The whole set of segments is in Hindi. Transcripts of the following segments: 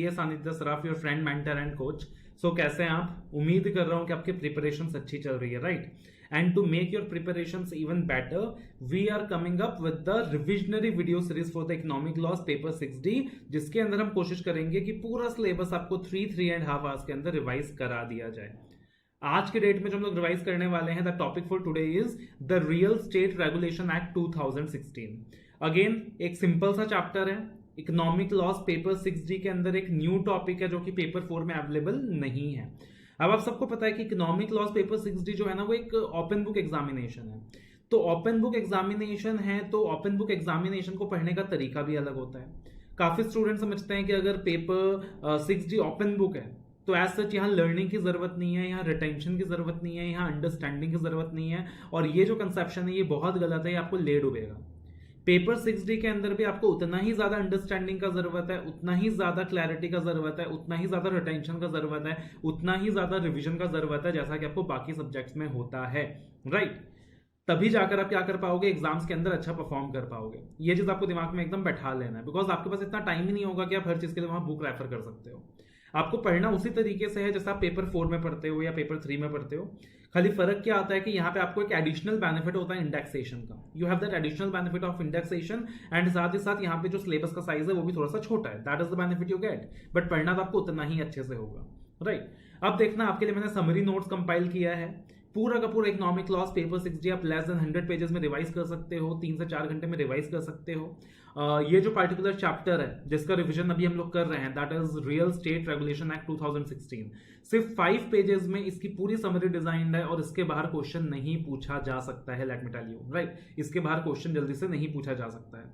CA Sanidhya Saraf, your friend, mentor and coach. So कैसे हैं आप? उम्मीद कर रहा हूं कि आपकी प्रिपरेशन अच्छी चल रही है, right? And to make your preparations even better, we are coming up with the revisionary video series for the economic laws paper 6D, जिसके अंदर हम कोशिश करेंगे कि पूरा सिलेबस आपको 3.5 आवर्स के अंदर रिवाइज करा दिया जाए। आज के डेट में जो हम लोग रिवाइज करने वाले हैं, the topic for today is the real estate regulation act 2016। Again एक सिंपल सा चैप्टर है, इकोनॉमिक लॉस पेपर 6D के अंदर एक न्यू टॉपिक है जो कि पेपर 4 में अवेलेबल नहीं है। अब आप सबको पता है कि इकोनॉमिक लॉस पेपर 6D जो है ना, वो एक ओपन बुक एग्जामिनेशन है। तो ओपन बुक एग्जामिनेशन है, तो ओपन बुक एग्जामिनेशन को पढ़ने का तरीका भी अलग होता है। काफी स्टूडेंट समझते हैं कि अगर पेपर 6D ओपन बुक है तो एज सच यहाँ लर्निंग की जरूरत नहीं है, यहाँ रिटेंशन की जरूरत नहीं है, यहाँ अंडरस्टैंडिंग की जरूरत नहीं है। और ये जो कंसेप्शन है ये बहुत गलत है, ये आपको ले डूबेगा। पेपर 6D के अंदर भी आपको उतना ही ज्यादा अंडरस्टैंडिंग का जरूरत है, उतना ही ज्यादा क्लैरिटी का जरूरत है, उतना ही ज्यादा रिटेंशन का जरूरत है, उतना ही ज्यादा रिवीजन का जरूरत है, जैसा कि आपको बाकी सब्जेक्ट्स में होता है, राइट? तभी जाकर आप क्या कर पाओगे, एग्जाम्स के अंदर अच्छा परफॉर्म कर पाओगे। ये चीज आपको दिमाग में एकदम बैठा लेना है, बिकॉज आपके पास इतना टाइम ही नहीं होगा कि आप हर चीज के लिए वहां बुक रेफर कर सकते हो। आपको पढ़ना उसी तरीके से है जैसा आप पेपर 4 में पढ़ते हो या पेपर 3 में पढ़ते हो। खाली फर्क क्या आता है कि यहाँ पे आपको एक एडिशनल बेनिफिट होता है इंडेक्सेशन का। You have that additional benefit of indexation, and साथ ही साथ यहाँ पे जो सिलेबस का साइज है वो भी थोड़ा सा छोटा है। That is the benefit you get, but पढ़ना तो आपको उतना ही अच्छे से होगा, राइट? अब देखना, आपके लिए मैंने समरी नोट्स कंपाइल किया है। पूरा का पूरा इकोनॉमिक लॉस पेपर 6D आप लेस देन 100 पेजेस में रिवाइज कर सकते हो, 3 से 4 घंटे में रिवाइज कर सकते हो। ये जो पार्टिकुलर चैप्टर है जिसका रिवीजन अभी हम लोग कर रहे हैं, that is real estate regulation act 2016। सिर्फ 5 पेजेस में इसकी पूरी समरी डिजाइंड है और इसके बाहर क्वेश्चन नहीं पूछा जा सकता है, let me tell you, right? इसके बाहर क्वेश्चन जल्दी से नहीं पूछा जा सकता है।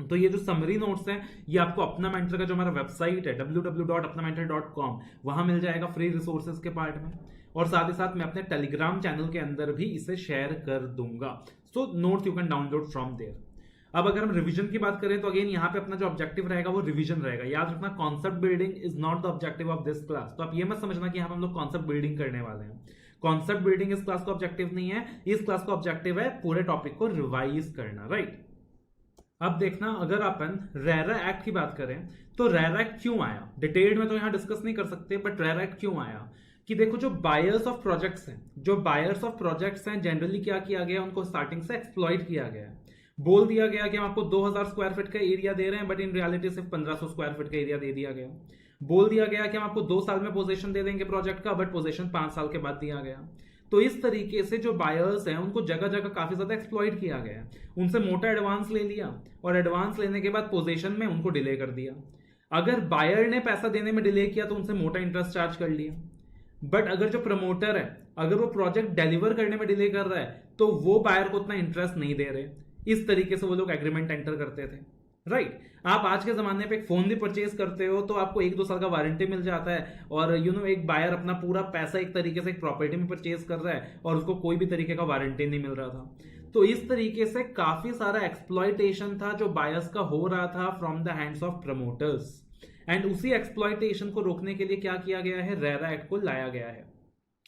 तो ये जो समरी नोट्स हैं ये आपको अपना मेंटर का जो हमारा वेबसाइट है www.apnamentor.com, वहां मिल जाएगा फ्री रिसोर्सेज के पार्ट में। और साथ ही साथ मैं अपने टेलीग्राम चैनल के अंदर भी इसे शेयर कर दूंगा। So notes you can download from there. अब अगर हम रिवीजन की बात करें तो अगेन यहाँ पे अपना जो ऑब्जेक्टिव रहेगा वो रिवीजन रहेगा। याद रखना, concept building is not the objective of this class. तो आप ये मत समझना कि यहाँ पे हम लोग कॉन्सेप्ट बिल्डिंग करने वाले हैं। कॉन्सेप्ट बिल्डिंग इस क्लास का ऑब्जेक्टिव नहीं है। इस क्लास का ऑब्जेक्टिव है पूरे टॉपिक को रिवाइज करना, राइट? अब देखना, अगर अपन रेरा एक्ट की बात करें तो रेरा एक्ट क्यों आया, डिटेल्ड में तो यहां डिस्कस नहीं कर सकते, बट रेरा एक्ट क्यों आया कि देखो, जो बायर्स ऑफ प्रोजेक्ट्स हैं, जनरली क्या किया गया, उनको स्टार्टिंग से एक्सप्लॉइट किया गया है। बोल दिया गया कि हम आपको 2000 स्क्वायर फीट का एरिया दे रहे हैं, बट इन रियलिटी सिर्फ 1500 स्क्वायर फीट का एरिया दे दिया गया। बोल दिया गया कि हम आपको 2 साल में पोजीशन दे देंगे प्रोजेक्ट का, बट पोजीशन 5 साल के बाद दिया गया। तो इस तरीके से जो बायर्स हैं उनको जगह जगह काफी ज्यादा एक्सप्लॉइट किया गया है। उनसे मोटा एडवांस ले लिया और एडवांस लेने के बाद पोजीशन में उनको डिले कर दिया। अगर बायर ने पैसा देने में डिले किया तो उनसे मोटा इंटरेस्ट चार्ज कर लिया। बट अगर जो प्रमोटर है, अगर वो प्रोजेक्ट डिलीवर करने में डिले कर रहा है तो वो बायर को उतना इंटरेस्ट नहीं दे रहे। इस तरीके से वो लोग एग्रीमेंट एंटर करते थे, राइट? आप आज के जमाने पे एक फोन भी परचेज करते हो तो आपको 1-2 साल का वारंटी मिल जाता है, और एक बायर अपना पूरा पैसा एक तरीके से एक प्रॉपर्टी में परचेज कर रहा है और उसको कोई भी तरीके का वारंटी नहीं मिल रहा था। तो इस तरीके से काफी सारा एक्सप्लॉयटेशन था जो बायर्स का हो रहा था from the hands of promoters. And उसी एक्सप्लॉयटेशन को रोकने के लिए क्या किया गया है, रेरा एक्ट को लाया गया है।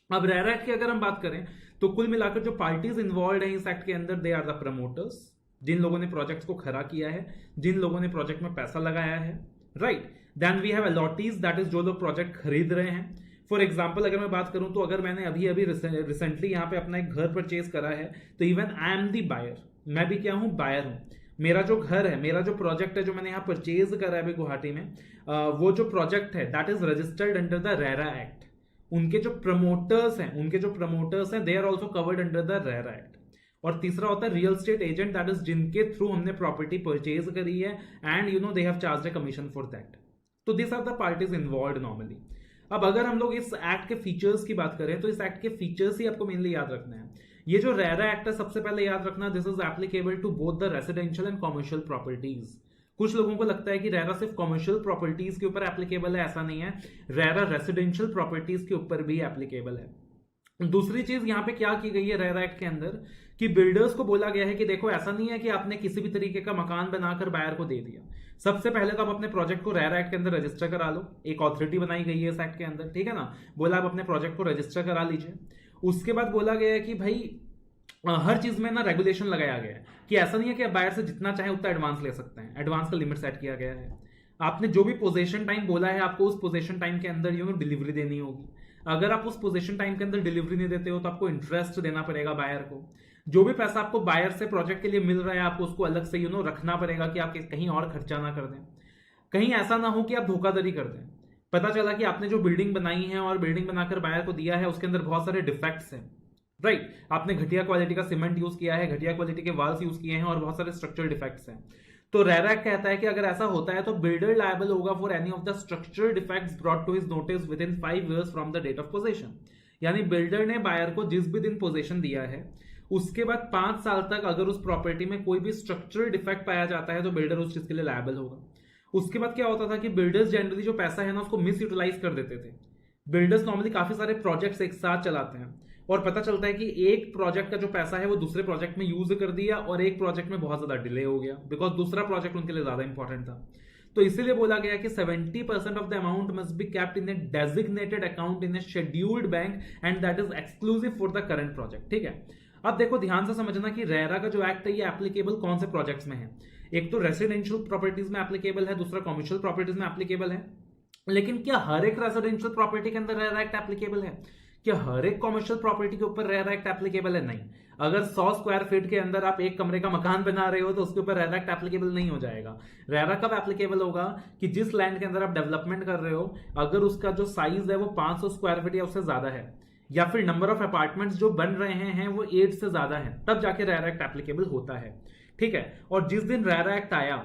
अब रेरा एक्ट की अगर हम बात करें तो कुल मिलाकर जो पार्टीज इन्वॉल्व हैं इस एक्ट के अंदर, दे आर द प्रमोटर्स, जिन लोगों ने प्रोजेक्ट्स को खड़ा किया है, जिन लोगों ने प्रोजेक्ट में पैसा लगाया है, right? Then we have allottees, that is जो लोग प्रोजेक्ट खरीद रहे हैं। फॉर एग्जाम्पल अगर मैं बात करूं तो अगर मैंने अभी रिसेंटली यहाँ पे अपना एक घर परचेज करा है तो even I am the buyer, मैं भी क्या हूं, बायर हूं। मेरा जो घर है, मेरा जो प्रोजेक्ट है जो मैंने यहाँ परचेज करा है अभी गुवाहाटी में, वो जो प्रोजेक्ट है that is registered under the RERA act. उनके जो प्रमोटर्स हैं they are also covered under the RERA act. और तीसरा होता है real estate agent, that is जिनके थ्रू हमने प्रॉपर्टी परचेज करी है and they have charged a commission for that. तो this are the parties involved normally. अब अगर हम लोग इस एक्ट के फीचर्स की बात करें तो इस एक्ट के फीचर्स ही आपको मेनली याद रखना है। ये जो रेरा एक्ट है, सबसे पहले याद रखना, this is applicable to both the residential and commercial properties. कुछ लोगों को लगता है कि रेरा सिर्फ कॉमर्शियल प्रॉपर्टीज के ऊपर एप्लीकेबल है, ऐसा नहीं है। रेरा रेसिडेंशियल प्रॉपर्टीज के ऊपर भी एप्लीकेबल है। दूसरी चीज यहाँ पे क्या की गई है रेरा एक्ट के अंदर कि बिल्डर्स को बोला गया है कि देखो, ऐसा नहीं है कि आपने किसी भी तरीके का मकान बनाकर बायर को दे दिया। सबसे पहले तो आप अपने प्रोजेक्ट को रेरा एक्ट के अंदर रजिस्टर करा लो। एक ऑथोरिटी बनाई गई है इस एक्ट के अंदर, ठीक है ना? बोला आप अपने प्रोजेक्ट को रजिस्टर करा लीजिए। उसके बाद बोला गया है कि भाई हर चीज में ना रेगुलेशन लगाया गया है कि ऐसा नहीं है कि आप बायर से जितना चाहे उतना एडवांस ले सकते हैं। एडवांस का लिमिट सेट किया गया है। आपने जो भी पोजीशन टाइम बोला है आपको उस पोजीशन टाइम के अंदर डिलीवरी देनी होगी। अगर आप उस पोजीशन टाइम के अंदर डिलीवरी नहीं देते हो तो आपको इंटरेस्ट देना पड़ेगा बायर को। जो भी पैसा आपको बायर से प्रोजेक्ट के लिए मिल रहा है आपको उसको अलग से रखना पड़ेगा कि आप कहीं और खर्चा ना कर दें। कहीं ऐसा ना हो कि आप धोखाधड़ी कर दें। पता चला कि आपने जो बिल्डिंग बनाई है और बिल्डिंग बनाकर बायर को दिया है उसके अंदर बहुत सारे डिफेक्ट्स हैं, राइट। आपने घटिया क्वालिटी का सीमेंट यूज किया है, घटिया क्वालिटी के वाल्स यूज किए हैं और बहुत सारे स्ट्रक्चरल डिफेक्ट्स हैं। तो रेरा कहता है कि अगर ऐसा होता है तो बिल्डर लायबल होगा for any of the structural defects brought to his notice within 5 years from the date of possession. यानी बिल्डर ने बायर को जिस भी दिन पोजेशन दिया है उसके बाद 5 साल तक अगर उस प्रॉपर्टी में कोई भी स्ट्रक्चरल डिफेक्ट पाया जाता है तो बिल्डर उस चीज के लिए लायबल होगा। उसके बाद क्या होता था कि बिल्डर्स जनरली जो पैसा है ना उसको मिस यूटिलाइज कर देते थे। बिल्डर्स नॉर्मली काफी सारे प्रोजेक्ट्स एक साथ चलाते हैं और पता चलता है कि एक प्रोजेक्ट का जो पैसा है वो दूसरे प्रोजेक्ट में यूज कर दिया और एक प्रोजेक्ट में बहुत ज्यादा डिले हो गया बिकॉज दूसरा प्रोजेक्ट उनके लिए ज्यादा इंपॉर्टेंट था। तो इसीलिए बोला गया कि 70% of the amount must be kept in A designated account in A scheduled bank and that is exclusive for the current project. ठीक है, अब देखो ध्यान से समझना कि रेरा का जो एक्ट है ये एप्लीकेबल कौन से प्रोजेक्ट्स में है। एक तो रेसिडेंशियल प्रॉपर्टीज में एप्लीकेबल है, दूसरा कॉमर्शियल प्रॉपर्टीज में एप्लीकेबल है। लेकिन क्या हर एक रेसिडेंशियल प्रॉपर्टी के अंदर रेरा एक्ट एप्लीकेबल है? क्या हर एक कॉमर्शियल प्रॉपर्टी के ऊपर रेरा एक्ट एप्लीकेबल है? नहीं। अगर 100 स्क्वायर फीट के अंदर आप एक कमरे का मकान बना रहे हो तो उसके ऊपर रेरा एक्ट एप्लीकेबल नहीं हो जाएगा। रेरा कब एप्लीकेबल होगा कि जिस लैंड के अंदर आप डेवलपमेंट कर रहे हो अगर उसका जो साइज है वो 500 स्क्वायर फीट या उससे ज्यादा है या फिर नंबर ऑफ अपार्टमेंट्स जो बन रहे हैं वो 8 से ज्यादा है तब जाके रेरा एक्ट एप्लीकेबल होता है। ठीक है, और जिस दिन रेरा एक्ट आया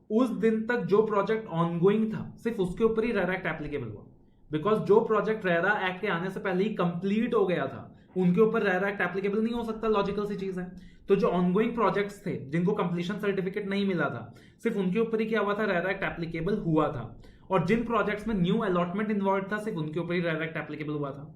उस दिन तक जो प्रोजेक्ट ऑनगोइंग था सिर्फ उसके ऊपर ही रेरा एक्ट एप्लीकेबल हुआ बिकॉज जो प्रोजेक्ट रेरा एक्ट के आने से पहले ही कंप्लीट हो गया था उनके ऊपर रेरा एक्ट एप्लीकेबल नहीं हो सकता। लॉजिकल सी चीज है। तो जो ऑनगोइंग प्रोजेक्ट्स थे जिनको कंप्लीशन सर्टिफिकेट नहीं मिला था सिर्फ उनके ऊपर ही क्या हुआ था, रेरा एक्ट एप्लीकेबल हुआ था। और जिन प्रोजेक्ट्स में न्यू अलॉटमेंट इन्वॉल्व था सिर्फ उनके ऊपर ही रेरा एक्ट एप्लीकेबल हुआ था।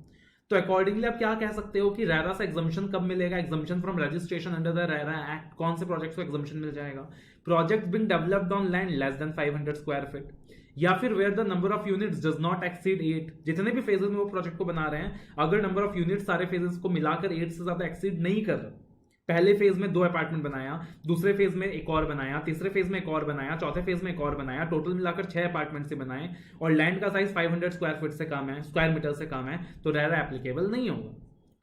तो अकॉर्डिंगली आप क्या कह सकते हो कि रेरा से एग्जम्पशन कब मिलेगा? Exemption from registration under the RERA act. कौन से प्रोजेक्ट्स को एग्जम्पशन मिल जाएगा? Project being developed on land less than 500 square feet या फिर where the number of units does not exceed 8। जितने भी फेजेस में वो प्रोजेक्ट को बना रहे हैं अगर नंबर ऑफ यूनिट सारे फेजेस को मिलाकर 8 से ज्यादा एक्सीड नहीं कर रहे, पहले फेज में 2 अपार्टमेंट बनाया, दूसरे फेज में एक और बनाया, तीसरे फेज में एक और बनाया, चौथे फेज में एक और बनाया, टोटल मिलाकर 6 अपार्टमेंट से बनाए और लैंड का साइज 500 स्क्वायर फीट से कम है, स्क्वायर मीटर से कम है तो रेरा एप्लीकेबल नहीं होगा,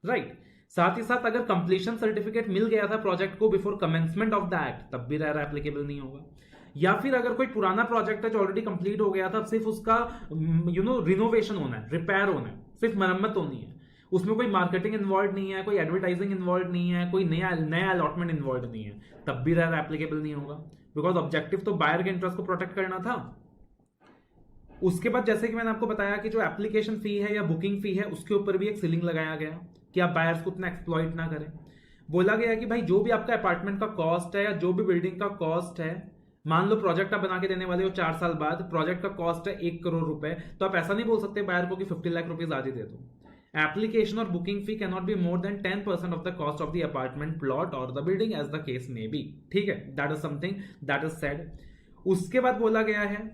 राइट। साथ ही साथ अगर कंप्लीशन सर्टिफिकेट मिल गया था प्रोजेक्ट को before commencement of the act तब भी रेरा एप्लीकेबल नहीं होगा। या फिर अगर कोई पुराना प्रोजेक्ट है जो ऑलरेडी कंप्लीट हो गया था सिर्फ उसका रिनोवेशन होना है, रिपेयर होना है, सिर्फ मरम्मत होनी है, उसमें कोई मार्केटिंग इन्वॉल्व नहीं है, कोई एडवर्टाइजिंग इन्वॉल्व नहीं है, कोई नया अलॉटमेंट इन्वॉल्व नहीं है, तब भी रेरा एप्लीकेबल नहीं होगा बिकॉज ऑब्जेक्टिव तो बायर के इंटरेस्ट को प्रोटेक्ट करना था। उसके बाद जैसे कि मैंने आपको बताया कि जो एप्लीकेशन फी है या बुकिंग फी है उसके ऊपर भी एक सीलिंग लगाया गया कि आप बायर्स को उतना एक्सप्लॉइट ना करें। बोला गया कि भाई जो भी आपका अपार्टमेंट का कॉस्ट है या जो भी बिल्डिंग का कॉस्ट है, मान लो प्रोजेक्ट आप बना के देने वाले हो 4 साल बाद, प्रोजेक्ट का कॉस्ट है 1 करोड़ रुपए, तो आप ऐसा नहीं बोल सकते बायर को कि 50 लाख रुपीज आज ही दे दो। एप्लीकेशन और booking fee can not be more than 10% of the cost of the apartment plot or the building as the case may be. ठीक है, that is something that is said. उसके बाद बोला गया है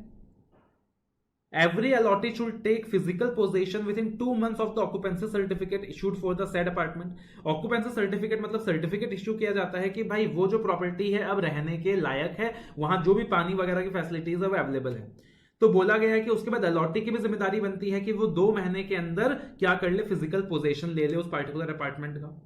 every allotee should take physical possession within 2 months of the occupancy certificate issued for the said apartment। occupancy certificate मतलब सर्टिफिकेट इश्यू किया जाता है कि भाई वो जो प्रॉपर्टी है अब रहने के लायक है, वहां जो भी पानी वगैरह की फैसिलिटीज है वो अवेलेबल है। तो बोला गया है कि उसके बाद अलॉटी की भी जिम्मेदारी बनती है कि वो 2 महीने के अंदर क्या कर ले, फिजिकल पोजेशन ले ले उस पर्टिकुलर अपार्टमेंट का।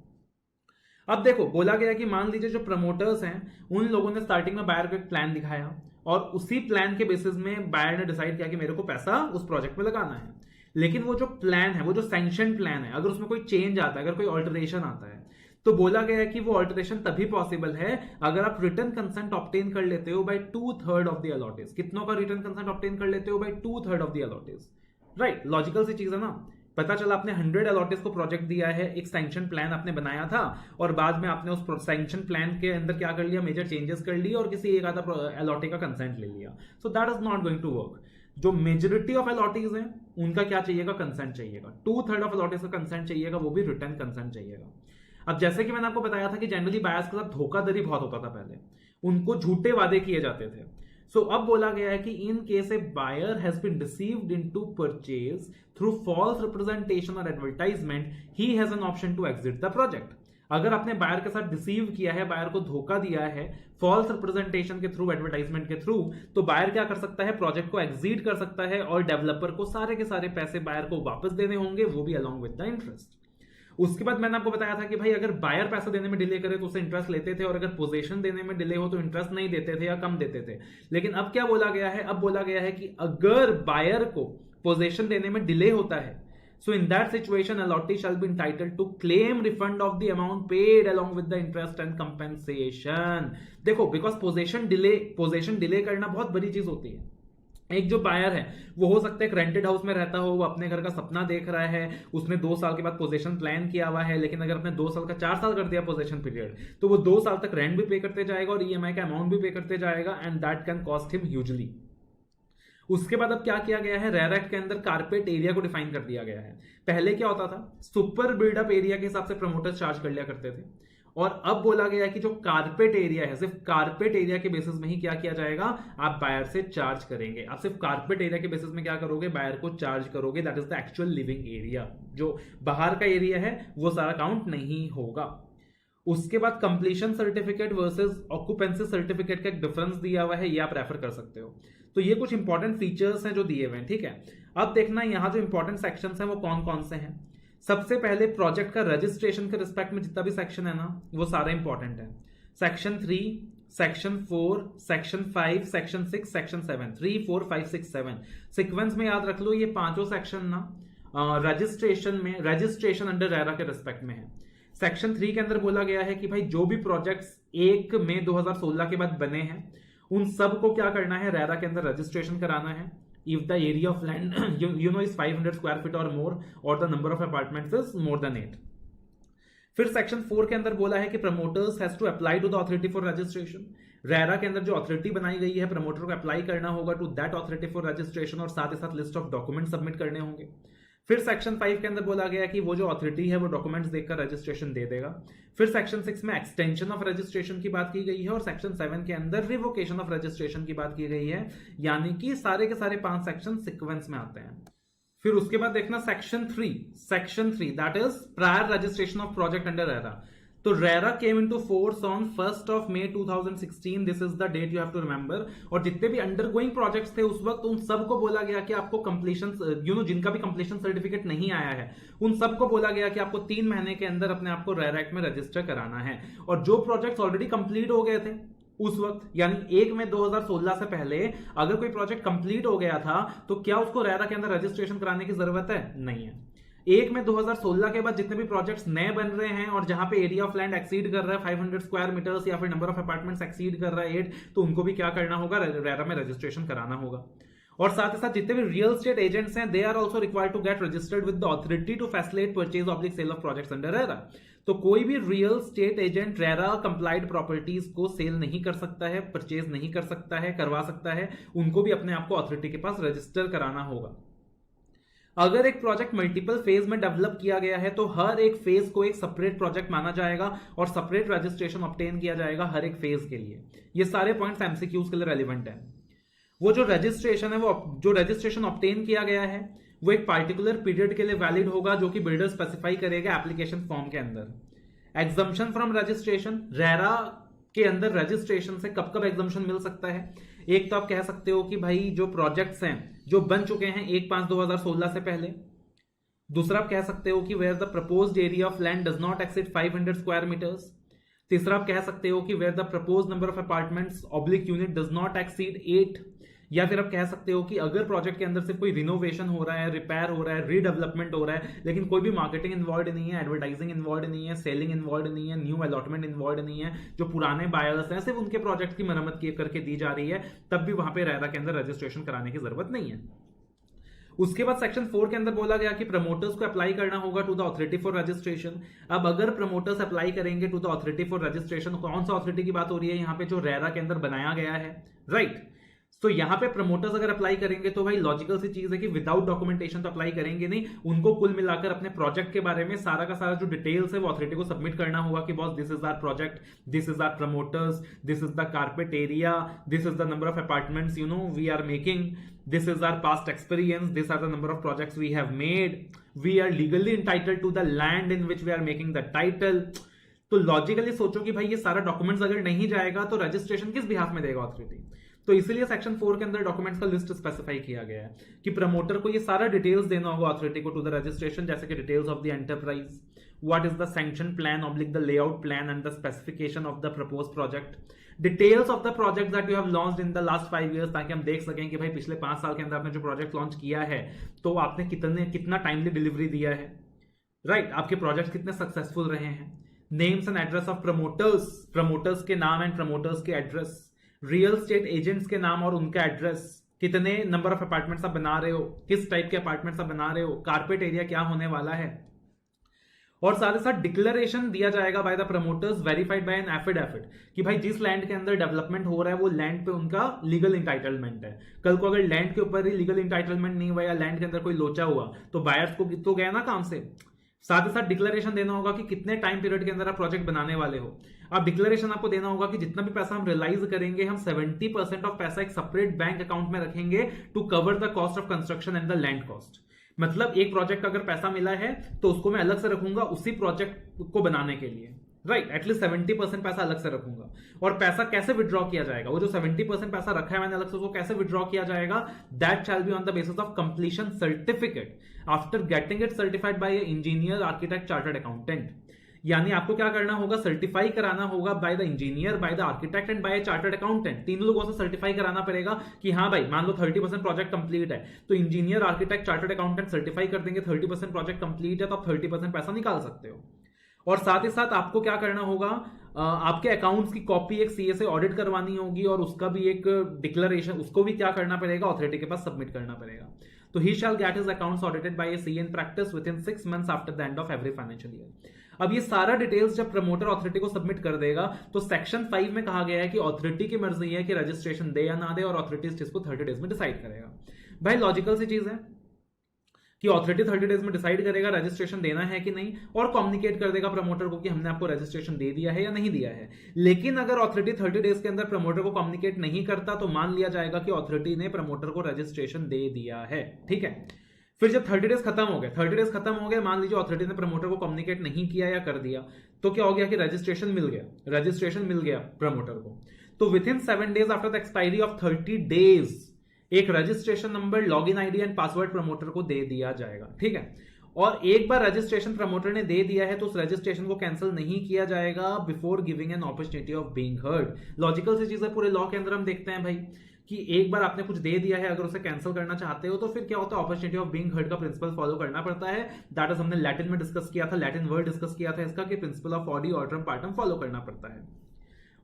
अब देखो बोला गया कि मान लीजिए जो प्रमोटर्स हैं उन लोगों ने स्टार्टिंग में बायर को एक प्लान दिखाया और उसी प्लान के बेसिस में बायर ने डिसाइड किया कि मेरे को पैसा उस प्रोजेक्ट में लगाना है। लेकिन वो जो प्लान है, वो जो सैंक्शन प्लान है, अगर उसमें कोई चेंज आता है, अगर कोई ऑल्टरेशन आता है, तो बोला गया है कि वो ऑल्टरेशन तभी पॉसिबल है अगर आप रिटर्न कंसेंट ऑब्टेन कर लेते हो बाय 2/3 ऑफ द अलॉटेज। कितनों का रिटर्न कंसेंट ऑब्टेन कर लेते हो? By 2/3 of the allottees, right. Logical सी चीज है ना। पता चला आपने 100 अलॉटेज को प्रोजेक्ट दिया है, एक सैंक्शन प्लान आपने बनाया था और बाद में आपने उस सैंक्शन प्लान के अंदर क्या कर लिया, मेजर चेंजेस कर लिए और किसी एक आधा अलॉटे का कंसेंट ले लिया। So that is not going to work. जो मेजोरिटी ऑफ अलॉटीज हैं उनका क्या चाहिएगा, कंसेंट चाहिएगा। 2/3 ऑफ अलॉटीज का कंसेंट चाहिएगा, वो भी रिटर्न कंसेंट चाहिएगा। अब जैसे कि मैंने आपको बताया था कि जनरली बायर्स के साथ धोखाधड़ी बहुत होता था पहले, उनको झूठे वादे किए जाते थे। सो अब बोला गया है कि in case a buyer has been deceived into purchase through false representation or advertisement, he has an option to exit the project. अगर आपने बायर के साथ डिसीव किया है, बायर को धोखा दिया है फॉल्स रिप्रेजेंटेशन के थ्रू, एडवर्टाइजमेंट के थ्रू, तो बायर क्या कर सकता है, प्रोजेक्ट को एग्जीट कर सकता है और डेवलपर को सारे के सारे पैसे बायर को वापस देने होंगे, वो भी अलॉन्ग विद द इंटरेस्ट। उसके बाद मैंने आपको बताया था कि भाई अगर बायर पैसा देने में डिले करे तो उसे इंटरेस्ट लेते थे, और अगर पोजीशन देने में डिले हो तो इंटरेस्ट नहीं देते थे या कम देते थे। लेकिन अब क्या बोला गया है, अब बोला गया है कि अगर बायर को पोजीशन देने में डिले होता है, so in that situation allotee shall be entitled to claim refund of the amount paid along with the interest and compensation। देखो, बिकॉज पोजीशन डिले करना बहुत बड़ी चीज होती है। एक जो बायर है वो हो सकता है एक रेंटेड हाउस में रहता हो, वो अपने घर का सपना देख रहा है, उसने 2 साल के बाद पोजीशन प्लान किया हुआ है, लेकिन अगर अपने 2 साल का 4 साल कर दिया पोजीशन पीरियड, तो वो 2 साल तक रेंट भी पे करते जाएगा और ईएमआई का अमाउंट भी पे करते जाएगा, and that can cost him hugely. उसके बाद अब क्या किया गया है, रेरा एक्ट के अंदर कारपेट एरिया को डिफाइन कर दिया गया है। पहले क्या होता था, सुपर बिल्डअप एरिया के हिसाब से प्रमोटर्स चार्ज कर लिया करते थे, और अब बोला गया है कि जो कारपेट एरिया है, सिर्फ कारपेट एरिया के बेसिस में ही क्या किया जाएगा, आप बायर से चार्ज करेंगे। आप सिर्फ कारपेट एरिया के बेसिस में क्या करोगे, बायर को चार्ज करोगे, that is the actual living area. जो बाहर का एरिया है वो सारा काउंट नहीं होगा। उसके बाद completion certificate versus occupancy certificate का एक डिफरेंस दिया हुआ है, ये आप रेफर कर सकते हो। तो ये कुछ इंपॉर्टेंट फीचर्स हैं जो दिए हुए हैं, ठीक है। अब देखना यहां जो इंपॉर्टेंट सेक्शंस हैं वो कौन कौन से हैं। सबसे पहले प्रोजेक्ट का रजिस्ट्रेशन के रिस्पेक्ट में जितना भी सेक्शन है ना, वो सारे इंपॉर्टेंट है। Section 3, section 4, section 5, section 6, section 7, 3, 4, 5, 6, 7 sequence में याद रख लो। ये पांचों सेक्शन ना रजिस्ट्रेशन अंडर रेरा के रिस्पेक्ट में है। सेक्शन 3 के अंदर बोला गया है कि भाई जो भी प्रोजेक्ट्स 1 मई 2016 के बाद बने हैं, उन सब को क्या करना है, रेरा के अंदर रजिस्ट्रेशन कराना है। If the area of land you know is 500 square feet और मोर, और the number of apartments is more than 8। फिर सेक्शन 4 के अंदर बोला है कि promoters has to apply to the authority for registration. RERA के अंदर जो अथॉरिटी बनाई गई है, प्रमोटर को अप्लाई करना होगा to that authority for registration, और साथ ही साथ लिस्ट ऑफ डॉक्यूमेंट सबमिट करने होंगे। फिर सेक्शन 5 के अंदर बोला गया कि वो जो अथॉरिटी है वो डॉक्यूमेंट्स देखकर रजिस्ट्रेशन दे देगा। फिर सेक्शन 6 में एक्सटेंशन ऑफ रजिस्ट्रेशन की बात की गई है, और सेक्शन 7 के अंदर रिवोकेशन ऑफ रजिस्ट्रेशन की बात की गई है। यानी कि सारे के सारे 5 सेक्शन सीक्वेंस में आते हैं। फिर उसके बाद देखना section 3 that is prior registration of project under RERA. तो RERA came into force on 1 May 2016, this is the date you have to remember. और जितने भी अंडरगोइंग प्रोजेक्ट्स थे उस वक्त, उन सबको बोला गया कि आपको कंप्लीशन जिनका भी कंप्लीशन सर्टिफिकेट नहीं आया है, उन सबको बोला गया कि आपको 3 महीने के अंदर अपने आप को रेरा एक्ट में रजिस्टर कराना है। और जो प्रोजेक्ट्स ऑलरेडी कंप्लीट हो गए थे उस वक्त, यानी 1 मई 2016 से पहले अगर कोई प्रोजेक्ट कंप्लीट हो गया था, तो क्या उसको रेरा के अंदर रजिस्ट्रेशन कराने की जरूरत है? नहीं है। 1 मई 2016 के बाद जितने भी प्रोजेक्ट्स नए बन रहे हैं और जहां पे एरिया ऑफ लैंड एक्सीड कर रहा है 500 स्क्वायर मीटर्स, या फिर नंबर ऑफ अपार्टमेंट्स एक्सीड कर रहा है 8, तो उनको भी क्या करना होगा, रेरा में रजिस्ट्रेशन कराना होगा। और साथ ही साथ जितने भी रियल स्टेट एजेंट्स हैं, they are also required to get registered with the authority to facilitate purchase oblique sale of projects under RERA. तो कोई भी real estate agent RERA complied properties को सेल नहीं कर सकता है, परचेज नहीं कर सकता है, करवा सकता है, उनको भी अपने आप को अथॉरिटी के पास रजिस्टर कराना होगा। अगर एक प्रोजेक्ट मल्टीपल फेज में डेवलप किया गया है, तो हर एक फेज को एक सेपरेट प्रोजेक्ट माना जाएगा और सेपरेट रजिस्ट्रेशन ऑब्टेन किया जाएगा हर एक फेज के लिए। ये सारे पॉइंट्स एमसीक्यूज के लिए रेलिवेंट है। वो जो रजिस्ट्रेशन है, वो जो रजिस्ट्रेशन ऑब्टेन किया गया है, वो एक पार्टिकुलर पीरियड के लिए वैलिड होगा, जो कि बिल्डर स्पेसिफाई करेगा एप्लीकेशन फॉर्म के अंदर। एग्जम्पशन फ्रॉम रजिस्ट्रेशन, रेरा के अंदर रजिस्ट्रेशन से कब कब एग्जम्पशन मिल सकता है। एक तो आप कह सकते हो कि भाई जो प्रोजेक्ट्स हैं जो बन चुके हैं 1/5/2016 से पहले। दूसरा आप कह सकते हो कि where the proposed area of land does not exceed 500 square metres. तीसरा आप कह सकते हो कि where the proposed number of apartments oblique unit does not exceed 8। या फिर आप कह सकते हो कि अगर प्रोजेक्ट के अंदर सिर्फ कोई रिनोवेशन हो रहा है, रिपेयर हो रहा है, रीडेवलपमेंट हो रहा है, लेकिन कोई भी मार्केटिंग इन्वॉल्व नहीं है, एडवर्टाइजिंग इन्वॉल्व नहीं है, सेलिंग इन्वॉल्व नहीं है, न्यू अलॉटमेंट इन्वॉल्व नहीं है, जो पुराने बायर्स हैं सिर्फ उनके प्रोजेक्ट की मरम्मत करके दी जा रही है, तब भी वहां पे रेरा के अंदर रजिस्ट्रेशन कराने की जरूरत नहीं है। उसके बाद सेक्शन 4 के अंदर बोला गया कि प्रमोटर्स को अप्लाई करना होगा to the authority for registration. अब अगर प्रमोटर्स अप्लाई करेंगे to the authority for registration, कौन सा अथॉरिटी की बात हो रही है यहाँ पे, जो रेरा के अंदर बनाया गया है, राइट। तो यहां पे प्रमोटर्स अगर अप्लाई करेंगे तो भाई लॉजिकल सी चीज है कि विदाउट डॉक्यूमेंटेशन तो अप्लाई करेंगे नहीं, उनको कुल मिलाकर अपने प्रोजेक्ट के बारे में सारा का सारा जो डिटेल्स है वो अथॉरिटी को सबमिट करना होगा कि boss this is our project, this is our promoters, this is the carpet area, this is the number of apartments we are making, this is our past experience, these are the number of projects we have made, we are legally entitled to the land in which we are making the title। तो लॉजिकली सोचो कि भाई ये सारा डॉक्यूमेंट्स अगर नहीं जाएगा तो रजिस्ट्रेशन किस बिहाफ में देगा अथॉरिटी। तो इसीलिए सेक्शन 4 के अंदर डॉक्यूमेंट्स का लिस्ट स्पेसिफाई किया गया है कि प्रमोटर को ये सारा डिटेल्स देना होगा अथॉरिटी को टू द रजिस्ट्रेशन, जैसे कि details of the enterprise, what is the sanction plan oblique the layout plan and the specification of the proposed project, details of the project that you have launched in the last 5 years, ताकि हम देख सकें कि भाई पिछले 5 साल के अंदर आपने जो प्रोजेक्ट लॉन्च किया है तो आपने कितना टाइमली डिलीवरी दिया है, राइट, आपके प्रोजेक्ट कितने सक्सेसफुल रहे हैं। Names and address of promoters, promoters के नाम एंड प्रमोटर्स के एड्रेस, रियल स्टेट एजेंट्स के नाम और उनका एड्रेस, कितने नंबर ऑफ अपार्टमेंट्स आप बना रहे हो, किस टाइप के अपार्टमेंट्स आप बना रहे हो, कारपेट एरिया क्या होने वाला है, और साथ ही साथ डिक्लेरेशन दिया जाएगा by the promoters verified bye an affidavit कि भाई जिस लैंड के अंदर डेवलपमेंट हो रहा है वो लैंड पे उनका लीगल इंटाइटलमेंट है। कल को अगर लैंड के ऊपर ही लीगल इंटाइटलमेंट नहीं हुआ या लैंड के अंदर कोई लोचा हुआ तो बायर्स को तो गया ना काम से। साथ ही साथ डिक्लेरेशन देना होगा कि कितने टाइम पीरियड के अंदर आप प्रोजेक्ट बनाने वाले हो। अब डिक्लेरेशन आपको देना होगा कि जितना भी पैसा हम रियलाइज करेंगे हम 70% ऑफ पैसा एक सेपरेट बैंक अकाउंट में रखेंगे to cover the cost of construction and the land cost. मतलब एक प्रोजेक्ट अगर पैसा मिला है तो उसको मैं अलग से रखूंगा उसी प्रोजेक्ट को बनाने के लिए, राइट, एटलीस्ट 70% पैसा अलग से रखूंगा। और पैसा कैसे विड्रॉ किया जाएगा, वो जो 70% पैसा रखा है मैंने अलग से उसको कैसे विड्रॉ किया जाएगा, that shall be on the basis of completion certificate after getting it certified by engineer, architect, chartered accountant. यानी आपको क्या करना होगा, सर्टिफाई कराना होगा by the engineer, by the architect and bye chartered accountant. तीनों लोगों से सर्टिफाई कराना पड़ेगा कि हाँ भाई मान लो 30% प्रोजेक्ट कंप्लीट है तो engineer, architect, chartered accountant certify कर देंगे 30% प्रोजेक्ट कंप्लीट है तो आप 30% पैसा निकाल सकते हो। और साथ ही साथ आपको क्या करना होगा, आपके अकाउंट्स की कॉपी एक सीए से ऑडिट करवानी होगी और उसका भी एक डिक्लेरेशन, उसको भी क्या करना पड़ेगा, अथॉरिटी के पास सबमिट करना पड़ेगा। तो he shall get his accounts audited by a CA in practice within 6 months after the end of every financial year. अब ये सारा डिटेल्स जब प्रमोटर अथॉरिटी को सबमिट कर देगा तो सेक्शन 5 में कहा गया है कि अथॉरिटी की मर्जी है कि रजिस्ट्रेशन दे या ना दे और अथॉरिटी इस चीज को 30 डेज में डिसाइड करेगा। भाई लॉजिकल सी चीज है कि अथॉरिटी 30 डेज में डिसाइड करेगा रजिस्ट्रेशन देना है कि नहीं और कम्युनिकेट कर देगा प्रमोटर को कि हमने आपको रजिस्ट्रेशन दे दिया है या नहीं दिया है। लेकिन अगर अथॉरिटी 30 डेज के अंदर प्रमोटर को कम्युनिकेट नहीं करता तो मान लिया जाएगा कि अथॉरिटी ने प्रमोटर को रजिस्ट्रेशन दे दिया है, ठीक है। फिर जब 30 डेज खत्म हो गए, 30 डेज खत्म हो गए, मान लीजिए अथॉरिटी ने प्रमोटर को कम्युनिकेट नहीं किया या कर दिया तो क्या हो गया कि रजिस्ट्रेशन मिल गया प्रमोटर को। तो within 7 days after the expiry of 30 days एक registration number, login ID and password promoter को दे दिया जाएगा, ठीक है। और एक बार रजिस्ट्रेशन प्रमोटर ने दे दिया है तो उस रजिस्ट्रेशन को कैंसिल नहीं किया जाएगा before giving an opportunity of being heard. Logical सी चीज है, पूरे लॉ के अंदर हम देखते हैं भाई कि एक बार आपने कुछ दे दिया है, अगर उसे कैंसिल करना चाहते हो तो फिर क्या होता है, अपॉर्चुनिटी ऑफ बीइंग हर्ड का प्रिंसिपल फॉलो करना पड़ता है। दैट इज हमने लैटिन में डिस्कस किया था, लैटिन वर्ड डिस्कस किया था इसका कि प्रिंसिपल ऑफ ऑडी ऑर्डरम पार्टम फॉलो करना पड़ता है।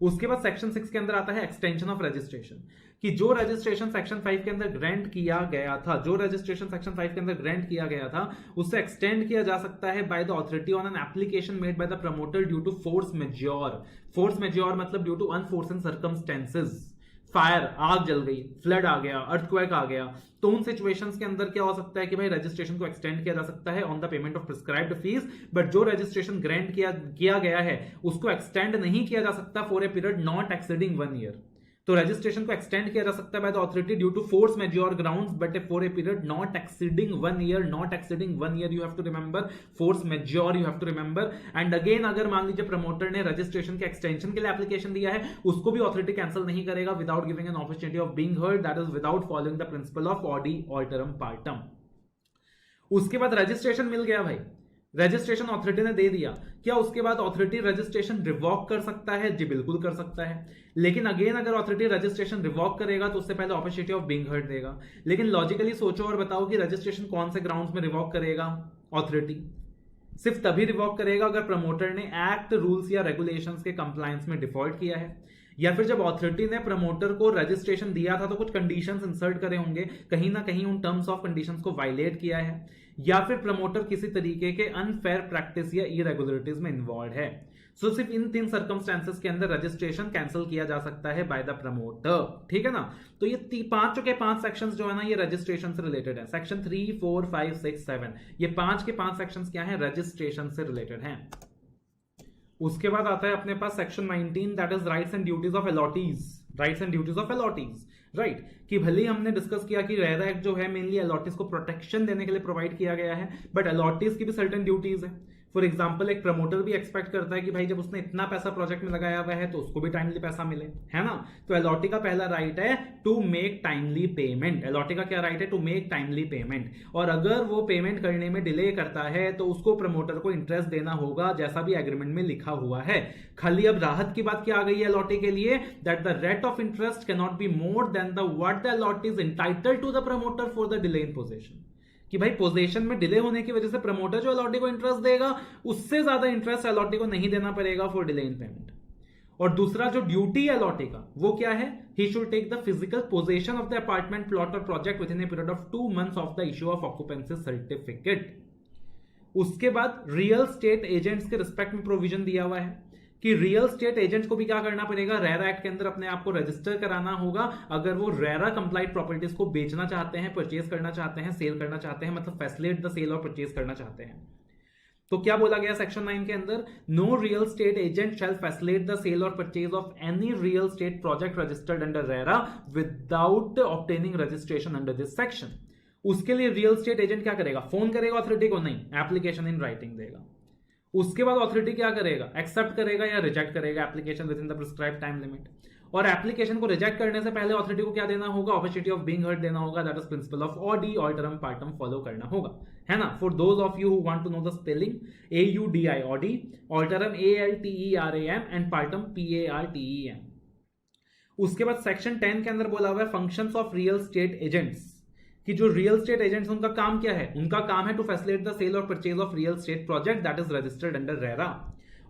उसके बाद सेक्शन 6 के अंदर आता है एक्सटेंशन ऑफ रजिस्ट्रेशन, कि जो रजिस्ट्रेशन सेक्शन 5 के अंदर ग्रांट किया गया था, जो रजिस्ट्रेशन सेक्शन 5 के अंदर ग्रांट किया गया था उससे एक्सटेंड किया जा सकता है by the authority on an application made by the promoter due to force majeure. Force majeure मतलब due to unforeseen circumstances, fire, आग जल गई, फ्लड आ गया, अर्थक्वेक आ गया, तो उन सिचुएशंस के अंदर क्या हो सकता है कि भाई रजिस्ट्रेशन को एक्सटेंड किया जा सकता है on the payment of prescribed fees. But जो रजिस्ट्रेशन ग्रांट किया गया है उसको एक्सटेंड नहीं किया जा सकता for a period not exceeding 1 year. तो रजिस्ट्रेशन को एक्सटेंड किया जा सकता है by the authority due to force majeure grounds but for a period not exceeding 1 year. Not exceeding 1 year you have to remember, force majeure you have to remember. And again अगर मान लीजिए प्रमोटर ने रजिस्ट्रेशन के एक्सटेंशन के लिए एप्लीकेशन दिया है उसको भी अथॉरिटी कैंसिल नहीं करेगा without giving an opportunity of being heard, that is without following the principal of audi alteram partum. उसके बाद रजिस्ट्रेशन मिल गया भाई, रजिस्ट्रेशन अथॉरिटी ने दे दिया, क्या उसके बाद अथॉरिटी रजिस्ट्रेशन रिवॉक कर सकता है? जी बिल्कुल कर सकता है। लेकिन अगेन अगर अथॉरिटी रजिस्ट्रेशन रिवॉक करेगा तो उससे पहले अपॉर्चुनिटी ऑफ बीइंग हर्ड देगा। लेकिन लॉजिकली सोचो और बताओ कि रजिस्ट्रेशन कौन से ग्राउंड्स में रिवॉक करेगा अथॉरिटी? सिर्फ तभी रिवॉक करेगा अगर प्रमोटर ने एक्ट, रूल्स या रेगुलेशंस के कंप्लायंस में डिफॉल्ट किया है, या फिर जब अथॉरिटी ने प्रमोटर को रजिस्ट्रेशन दिया था तो कुछ कंडीशंस इंसर्ट करे होंगे, कहीं ना कहीं उन टर्म्स ऑफ कंडीशंस को वायलेट किया है, या फिर प्रमोटर किसी तरीके के अनफेयर प्रैक्टिस या इरेगुलरिटीज में इन्वॉल्व है। सो सिर्फ इन 3 सर्कमस्टेंसेस के अंदर रजिस्ट्रेशन कैंसिल किया जा सकता है बाय द प्रमोटर, ठीक है ना। तो ये 5 सेक्शंस जो है ना ये रजिस्ट्रेशन से रिलेटेड है। सेक्शन 3, 4, 5, 6, 7 ये 5 के 5 सेक्शंस क्या है, रजिस्ट्रेशन से रिलेटेड हैं। उसके बाद आता है अपने पास section 19 that is rights and duties of allottees. Rights and duties of allottees, right, कि भले ही हमने डिस्कस किया कि रेरा एक्ट जो है मेनली अलॉटीज को प्रोटेक्शन देने के लिए प्रोवाइड किया गया है, बट अलॉटीज की भी सर्टेन ड्यूटीज है। फॉर एग्जाम्पल एक प्रमोटर भी एक्सपेक्ट करता है कि भाई जब उसने इतना पैसा प्रोजेक्ट में लगाया हुआ है तो उसको भी टाइमली पैसा मिले, है ना। तो एलॉटी का पहला राइट है to make timely payment. Allottee का क्या राइट है? To make timely payment. और अगर वो पेमेंट करने में डिले करता है तो उसको प्रमोटर को इंटरेस्ट देना होगा, जैसा भी एग्रीमेंट में लिखा हुआ है। खाली अब राहत की बात क्या आ गई है एलॉटी के लिए, that the rate of interest can not be more than the what the allottee is entitled to the promoter for the delay in possession. कि भाई पोजीशन में डिले होने की वजह से प्रमोटर जो अलॉटी को इंटरेस्ट देगा उससे ज्यादा इंटरेस्ट अलॉटी को नहीं देना पड़ेगा फॉर डिले इन पेमेंट। और दूसरा जो ड्यूटी है अलॉटी का वो क्या है? He should take the physical possession of the apartment plot or project within a period of 2 months of the issue of occupancy certificate. उसके बाद रियल स्टेट एजेंट्स के रिस्पेक्ट में प्रोविजन दिया हुआ है कि रियल स्टेट एजेंट्स को भी क्या करना पड़ेगा, रेरा एक्ट के अंदर अपने आप को रजिस्टर कराना होगा अगर वो रेरा कंप्लाइड प्रॉपर्टीज को बेचना चाहते हैं, परचेज करना चाहते हैं, सेल करना चाहते हैं, मतलब facilitate the sale or purchase करना चाहते हैं। तो क्या बोला गया सेक्शन 9 के अंदर? No real estate agent shall facilitate the sale or purchase of any real estate project registered under RERA without obtaining registration under this section. उसके लिए रियल स्टेट एजेंट क्या करेगा? फोन करेगा अथॉरिटी को? नहीं, एप्लीकेशन इन राइटिंग देगा। उसके बाद अथॉरिटी क्या करेगा? एक्सेप्ट करेगा या रिजेक्ट करेगा application with in the prescribed time limit. और एप्लीकेशन को रिजेक्ट करने से पहले अथॉरिटी को क्या देना होगा? अपॉर्चुनिटी ऑफ बीइंग हर्ड देना होगा, that is principle of audi, alteram partem follow करना होगा, है ना। For those of you who want to know the spelling, AUDI audi, alteram ALTERAM and partem PARTEM। उसके बाद सेक्शन 10 के अंदर बोला हुआ है functions of real estate agents, कि जो रियल स्टेट एजेंट्स उनका काम क्या है? उनका काम है to facilitate the sale or purchase of real estate project that is registered under RERA.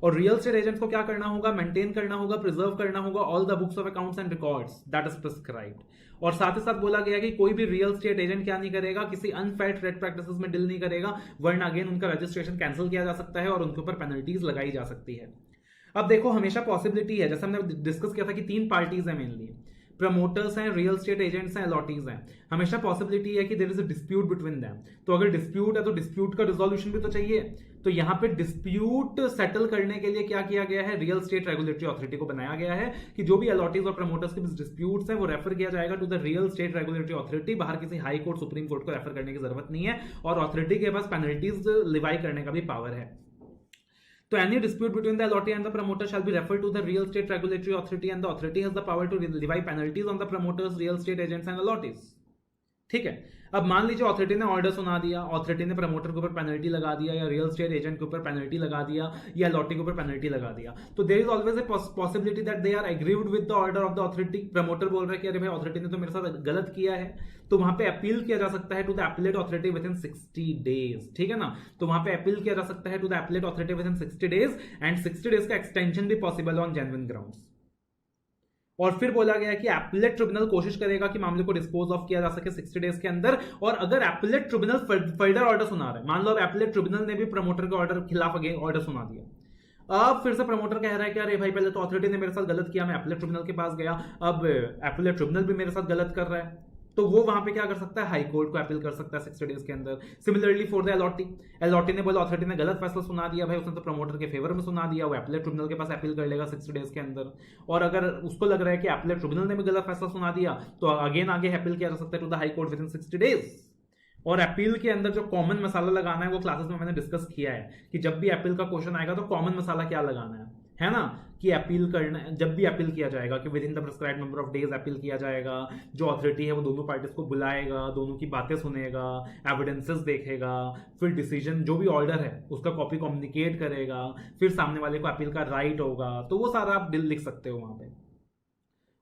और रियल स्टेट एजेंट्स को क्या करना होगा? मेंटेन करना होगा, प्रिजर्व करना होगा all the books of accounts and records that is prescribed. और साथ ही साथ बोला गया कि कोई भी रियल स्टेट एजेंट क्या नहीं करेगा? किसी अनफेयर ट्रेड प्रैक्टिसेस में डील नहीं करेगा, वरना अगेन उनका रजिस्ट्रेशन कैंसिल किया जा सकता है और उनके ऊपर पेनल्टीज लगाई जा सकती है। अब देखो, हमेशा पॉसिबिलिटी है, जैसे हमने डिस्कस किया था कि 3 पार्टीज है मेनली, प्रमोटर्स हैं, रियल स्टेट एजेंट्स हैं, अलॉटीज हैं। हमेशा पॉसिबिलिटी है कि there is a dispute between them. तो अगर डिस्प्यूट है तो डिस्प्यूट का रिजोल्यूशन भी तो चाहिए। तो यहां पे डिस्प्यूट सेटल करने के लिए क्या किया गया है? रियल स्टेट रेगुलेटरी अथॉरिटी को बनाया गया है कि जो भी अलॉटीज और प्रमोटर्स के डिस्प्यूट्स हैं वो रेफर किया जाएगा to the real estate regulatory authority. बाहर किसी हाई कोर्ट, सुप्रीम कोर्ट को रेफर करने की जरूरत नहीं है, और अथॉरिटी के पास पेनल्टीज लिवाई करने का भी पावर है। तो any dispute between the allotee and the promoter shall be referred to the real estate regulatory authority and the authority has the power to levy penalties on the promoters, real estate agents and allottees। ठीक है। अब मान लीजिए अथॉरिटी ने ऑर्डर सुना दिया, अथॉरिटी ने प्रमोटर के ऊपर पेनल्टी लगा दिया, या रियल स्टेट एजेंट के ऊपर पेनल्टी लगा दिया, या अलॉटी के ऊपर पेनल्टी लगा दिया। तो there is always a possibility that they are agreed with the order of the authority. Promoter बोल रहा है कि अरे भाई अथॉरिटी ने तो मेरे साथ गलत किया है, तो वहां पे अपील किया जा सकता है to the appellate authority within 60 days. ठीक है ना। तो वहां पे अपील किया जा सकता है to the appellate authority within 60 days, and 60 days का एक्सटेंशन भी पॉसिबल ऑन जेन्युइन ग्राउंड्स। और फिर बोला गया कि एपीलेट ट्रिब्यूनल कोशिश करेगा कि मामले को डिस्पोज ऑफ किया जा सके 60 डेज के अंदर। और अगर एपीलेट ट्रिब्यूनल फर्दर ऑर्डर सुना रहा है, मान लो अब एपीलेट ट्रिब्यूनल ने भी प्रमोटर के ऑर्डर खिलाफ अगेन ऑर्डर सुना दिया, अब फिर से प्रमोटर कह रहा है कि अरे भाई पहले तो अथॉरिटी ने मेरे साथ गलत किया, मैं एपीलेट ट्रिब्यूनल के पास गया, अब एपीलेट ट्रिब्यूनल भी मेरे साथ गलत कर रहा है, तो वो वहां पे क्या कर सकता है? हाई कोर्ट को अपील कर सकता है 60 डेज के अंदर। सिमिलरली फॉर द अलॉटी ने बोला अथॉरिटी ने गलत फैसला सुना दिया, भाई उसने तो प्रमोटर के फेवर में सुना दिया, वो अपीलेट ट्रिब्यूनल के पास अपील कर लेगा 60 डेज के अंदर। और अगर उसको लग रहा है कि अपीलेट ट्रिब्यूनल ने भी गलत फैसला सुना दिया, तो अगेन आगे अपील किया जा सकता है to the high court within 60 days. और अपील के अंदर जो कॉमन मसाला लगाना है वो क्लासेस में मैंने डिस्कस किया है कि जब भी अपील का क्वेश्चन आएगा तो कॉमन मसाला क्या लगाना है ना, कि अपील करना, जब भी अपील किया जाएगा कि with in the prescribed number of days appeal किया जाएगा, जो अथॉरिटी है वो दोनों पार्टीज को बुलाएगा, दोनों की बातें सुनेगा, एविडेंसेस देखेगा, फिर डिसीजन जो भी ऑर्डर है उसका कॉपी कम्युनिकेट करेगा, फिर सामने वाले को अपील का राइट होगा, तो वो सारा आप लिख सकते हो वहां पे।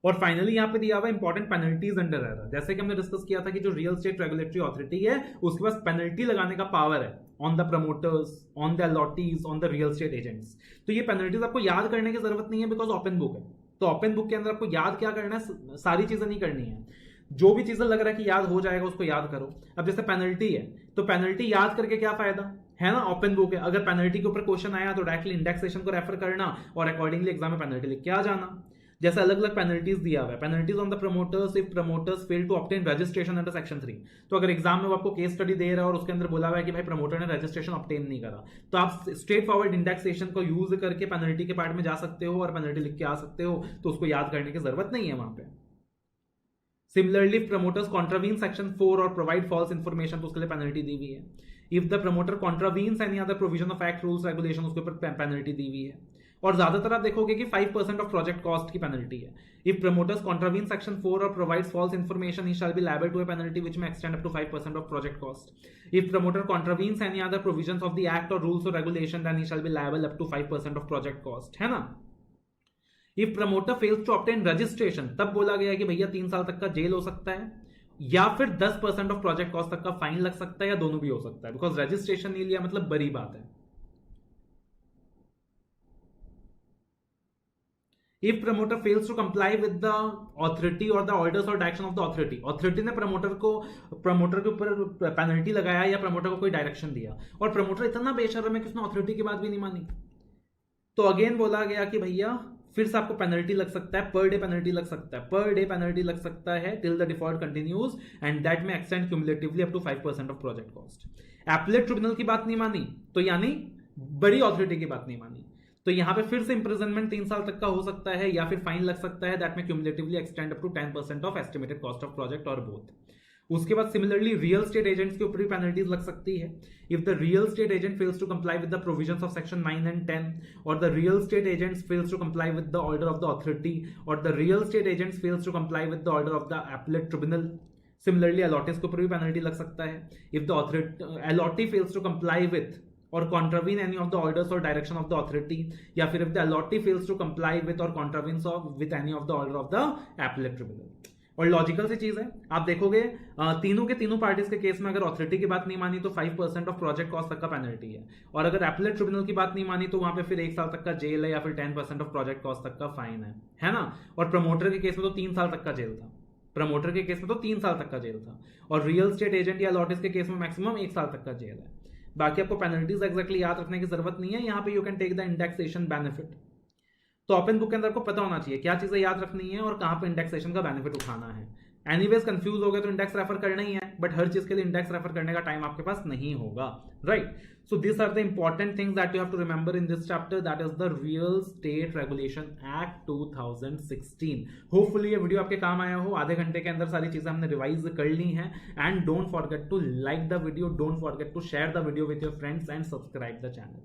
और फाइनली यहाँ पे दिया हुआ इंपॉर्टेंट पेनल्टीज अंडर रेरा। जैसे कि हमने डिस्कस किया था कि जो रियल स्टेट रेगुलेटरी अथॉरिटी है उसके पास पेनल्टी लगाने का पावर है on the promoters, on the allottees, on the real estate agents. तो ये पेनल्टीज आपको याद करने की जरूरत नहीं है, बिकॉज ओपन बुक है। तो ओपन बुक के अंदर आपको याद क्या करना है? सारी चीजें नहीं करनी है, जो भी चीजें लग रहा है कि याद हो जाएगा उसको याद करो। अब जैसे पेनल्टी है, तो पेनल्टी याद करके क्या फायदा है ना, ओपन बुक है। अगर पेनल्टी के ऊपर क्वेश्चन आया तो डायरेक्टली इंडेक्सेशन को रेफर करना और अकॉर्डिंगली एग्जाम में पेनल्टी लिख के आ जाना। जैसे अलग अलग पेनल्टीज दिया हुआ है, penalties on the promoters if promoters fail to obtain registration under section 3। तो अगर एग्जाम में वो आपको केस स्टडी दे रहा है और उसके अंदर बोला हुआ है कि भाई प्रमोटर ने रजिस्ट्रेशन ऑब्टेन नहीं करा, तो आप स्ट्रेट फॉरवर्ड इंडेक्सेशन को यूज करके पेनल्टी के पार्ट में जा सकते हो और पेनल्टी लिख के आ सकते हो, तो उसको याद करने की जरूरत नहीं है वहां पे। सिमिलरली प्रमोटर्स कॉन्ट्रावीन सेक्शन 4 और प्रोवाइड फॉल्स इंफॉर्मेशन, तो उसके लिए पेनल्टी दी हुई है। If the promoter contravenes any other provision of act rules regulation, उसके ऊपर पेनल्टी दी हुई है। और ज्यादातर आप देखोगे कि 5% ऑफ प्रोजेक्ट कॉस्ट की पेनल्टी है। इफ प्रमोटर्स कॉन्ट्रावीन सेक्शन 4 और provides false information, he shall be liable to a penalty which may extend up to 5% of project cost. If promoter contravenes any other provisions of the act or rules or regulation, then he shall be liable up to 5% of project cost, है ना। If promoter fails to obtain registration, तब बोला गया कि भैया 3 साल तक का जेल हो सकता है या फिर 10% ऑफ प्रोजेक्ट कॉस्ट तक का फाइन लग सकता है, या दोनों भी हो सकता है, बिकॉज रजिस्ट्रेशन नहीं लिया मतलब बड़ी बात है। If promoter fails to comply with the authority or the orders or direction of the authority ने प्रमोटर के ऊपर पेनल्टी लगाया या प्रमोटर को कोई डायरेक्शन दिया, और प्रमोटर इतना बेशर्म है कि उसने अथॉरिटी की बात भी नहीं मानी, तो अगेन बोला गया कि भैया फिर से आपको पेनल्टी लग सकता है, पर डे पेनल्टी लग सकता है, पर डे पेनल्टी लग सकता है till the default continues and that may extend cumulatively up to 5% of project cost. Appellate tribunal की बात नहीं मानी तो यानी बड़ी अथॉरिटी की बात नहीं मानी, तो यहां पे फिर से इंप्रिजनमेंट 3 साल तक का हो सकता है या फिर फाइन लग सकता है, that may cumulatively extend up to 10% of estimated cost of project or both. उसके बाद सिमिलरली रियल स्टेट एजेंट्स के ऊपर भी पेनल्टीज लग सकती है। If the real estate agent fails to comply with the provisions of section 9 and 10, or the real estate agents fails to comply with the order of the authority, or the real estate agents fails to comply with the order of the appellate tribunal. Similarly allottees के ऊपर भी पेनल्टी लग सकता है। If the allottee fails to comply with or contravene any of the orders or direction of the authority, या फिर if the allotee fails to comply with or contravenes with any of the order of the appellate tribunal। और लॉजिकल सी चीज है, आप देखोगे तीनों के तीनों पार्टीज के केस में अगर अथॉरिटी की बात नहीं मानी तो 5% ऑफ प्रोजेक्ट कॉस्ट तक का पेनल्टी है, और अगर एपलेट ट्रिब्यूनल की बात नहीं मानी तो वहां पे फिर 1 साल तक का जेल है या फिर 10% ऑफ प्रोजेक्ट कॉस्ट तक का फाइन है ना। और प्रमोटर के केस में तो 3 साल तक का जेल था, प्रमोटर के केस में तो 3 साल तक का जेल था, और रियल स्टेट एजेंट या अलॉटीज के केस में मैक्सिमम 1 साल तक का जेल है। बाकी आपको पेनल्टीज एग्जैक्टली याद रखने की जरूरत नहीं है, यहाँ पे you can take the indexation benefit. तो ओपन बुक के अंदर आपको पता होना चाहिए क्या चीजें याद रखनी है और कहाँ पे इंडेक्सेशन का बेनिफिट उठाना है। एनीवेज कंफ्यूज हो गए तो इंडेक्स रेफर करना ही है, बट हर चीज के लिए इंडेक्स रेफर करने का टाइम आपके पास नहीं होगा, right. So this are the important things that you have to remember in this chapter, that is the real estate regulation act 2016। Hopefully ये वीडियो आपके काम आया हो, आधे घंटे के अंदर सारी चीजें हमने रिवाइज कर ली हैं। And don't forget to like the video, don't forget to share the video with your friends and subscribe the channel.